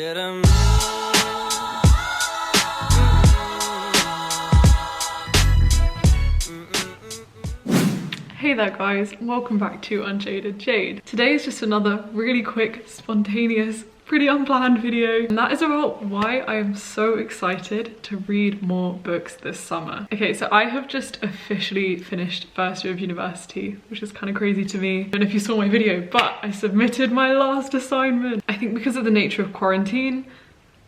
Hey there guys, welcome back to Unjaded Jade. Today is just another really quick, spontaneous, pretty unplanned video, and that is about why I am so excited to read more books this summer. Okay, so I have just officially finished first year of university, which is kind of crazy to me. I don't know if you saw my video, but I submitted my last assignment. I think because of the nature of quarantine,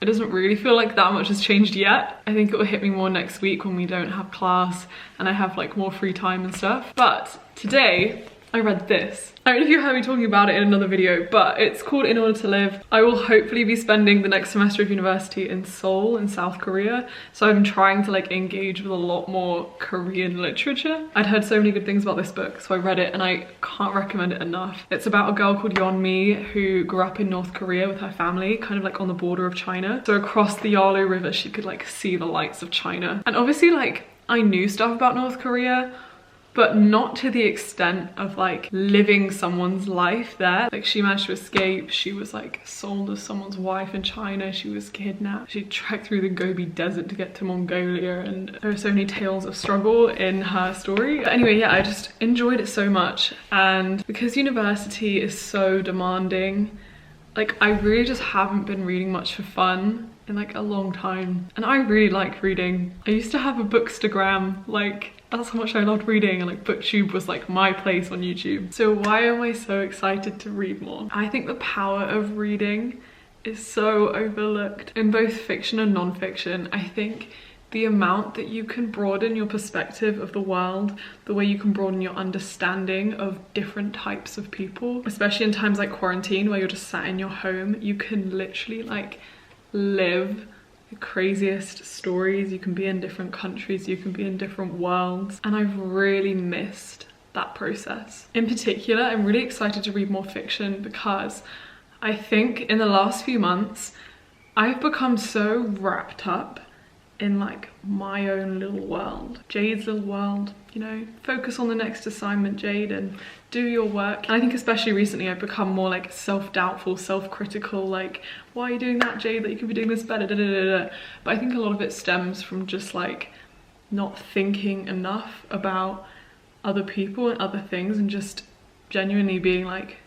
it doesn't really feel like that much has changed yet. I think it will hit me more next week when we don't have class and I have like more free time and stuff. But today I read this. I don't know if you heard me talking about it in another video, but it's called In Order to Live. I will hopefully be spending the next semester of university in Seoul in South Korea. So I've been trying to like engage with a lot more Korean literature. I'd heard so many good things about this book, so I read it and I can't recommend it enough. It's about a girl called Yeonmi who grew up in North Korea with her family, kind of like on the border of China. So across the Yalu River, she could like see the lights of China. And obviously like I knew stuff about North Korea, but not to the extent of like living someone's life there. Like she managed to escape, she was like sold as someone's wife in China, she was kidnapped, she trekked through the Gobi Desert to get to Mongolia, and there are so many tales of struggle in her story. But anyway, yeah, I just enjoyed it so much, and because university is so demanding, like I really just haven't been reading much for fun in like a long time, and I really like reading. I used to have a bookstagram, like that's how much I loved reading, and like booktube was like my place on YouTube. So why am I so excited to read more? I think the power of reading is so overlooked in both fiction and non-fiction. I think the amount that you can broaden your perspective of the world, the way you can broaden your understanding of different types of people, especially in times like quarantine where you're just sat in your home, you can literally like live the craziest stories. You can be in different countries, you can be in different worlds, and I've really missed that process. In particular, I'm really excited to read more fiction because I think in the last few months I've become so wrapped up in like my own little world, Jade's little world, you know, focus on the next assignment, Jade, and do your work. And I think especially recently I've become more like self-doubtful, self-critical, like why are you doing that, Jade, that you could be doing this better, da, da, da, da. But I think a lot of it stems from just like not thinking enough about other people and other things, and just genuinely being like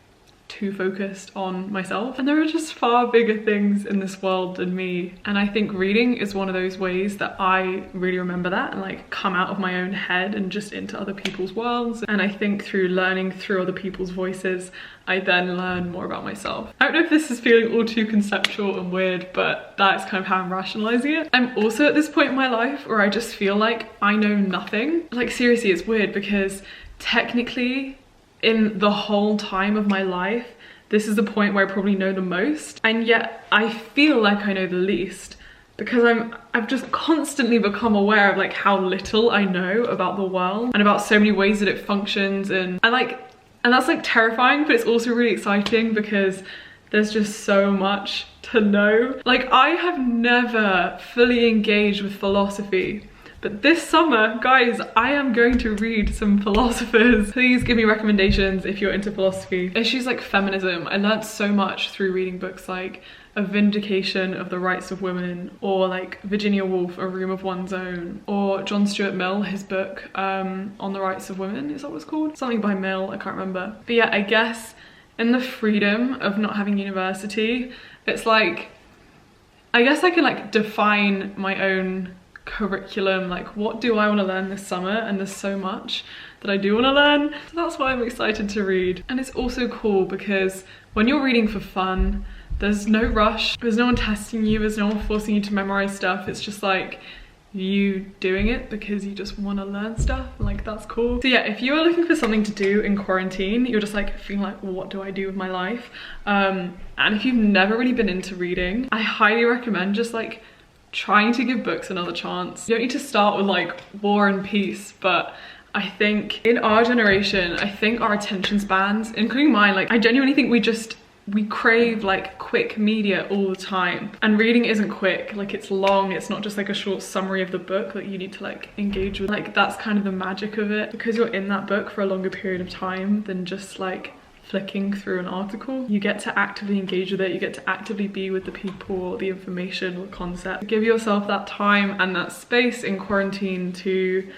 too focused on myself. And there are just far bigger things in this world than me, and I think reading is one of those ways that I really remember that and like come out of my own head and just into other people's worlds. And I think through learning through other people's voices, I then learn more about myself. I don't know if this is feeling all too conceptual and weird, but that's kind of how I'm rationalizing it. I'm also at this point in my life where I just feel like I know nothing. Like seriously, it's weird because technically in the whole time of my life, this is the point where I probably know the most, and yet I feel like I know the least because I've just constantly become aware of like how little I know about the world and about so many ways that it functions, and that's like terrifying, but it's also really exciting because there's just so much to know. Like I have never fully engaged with philosophy, but this summer, guys, I am going to read some philosophers. Please give me recommendations if you're into philosophy. Issues like feminism, I learned so much through reading books like A Vindication of the Rights of Women, or like Virginia Woolf, A Room of One's Own, or John Stuart Mill, his book On the Rights of Women, is that what it's called? Something by Mill, I can't remember. But yeah, I guess in the freedom of not having university, it's like, I guess I can like define my own curriculum, like what do I want to learn this summer, and there's so much that I do want to learn, so that's why I'm excited to read. And it's also cool because when you're reading for fun, there's no rush, there's no one testing you, there's no one forcing you to memorize stuff. It's just like you doing it because you just want to learn stuff, and like that's cool. So yeah, if you are looking for something to do in quarantine, you're just like feeling like, well, what do I do with my life, and if you've never really been into reading, I highly recommend just like trying to give books another chance. You don't need to start with like War and Peace, but I think in our generation, I think our attention spans, including mine, like I genuinely think we crave like quick media all the time, and reading isn't quick, like it's long, it's not just like a short summary of the book that you need to like engage with. Like that's kind of the magic of it, because you're in that book for a longer period of time than just like flicking through an article. You get to actively engage with it, you get to actively be with the people, the information, the concept. Give yourself that time and that space in quarantine to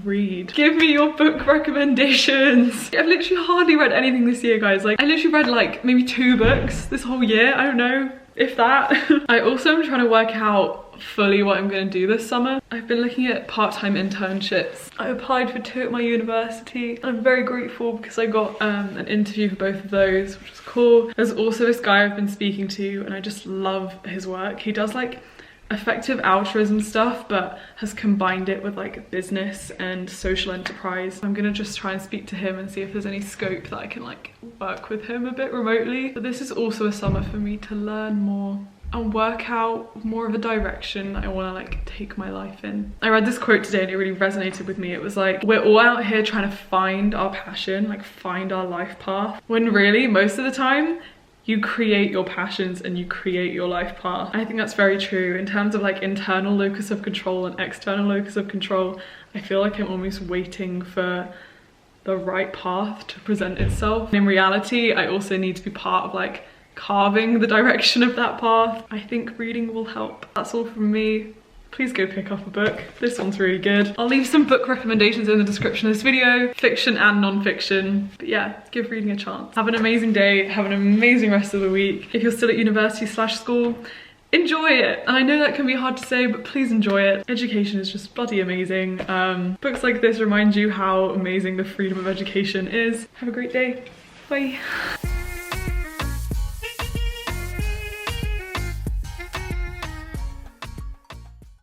read. Give me your book recommendations. I've literally hardly read anything this year, guys. Like, I literally read like maybe 2 books this whole year. I don't know, if that. I also am trying to work out fully what I'm going to do this summer. I've been looking at part-time internships. I applied for 2 at my university. I'm very grateful because I got an interview for both of those, which was cool. There's also this guy I've been speaking to and I just love his work. He does like effective altruism stuff, but has combined it with like business and social enterprise. I'm gonna just try and speak to him and see if there's any scope that I can like work with him a bit remotely. But this is also a summer for me to learn more and work out more of a direction I want to like take my life in. I read this quote today and it really resonated with me. It was like, we're all out here trying to find our passion, like find our life path, when really most of the time you create your passions and you create your life path. I think that's very true. In terms of like internal locus of control and external locus of control, I feel like I'm almost waiting for the right path to present itself. In reality, I also need to be part of like carving the direction of that path. I think reading will help. That's all from me. Please go pick up a book. This one's really good. I'll leave some book recommendations in the description of this video, fiction and non-fiction. But yeah, give reading a chance. Have an amazing day, have an amazing rest of the week. If you're still at university/school, enjoy it. And I know that can be hard to say, but please enjoy it. Education is just bloody amazing. Books like this remind you how amazing the freedom of education is. Have a great day. Bye.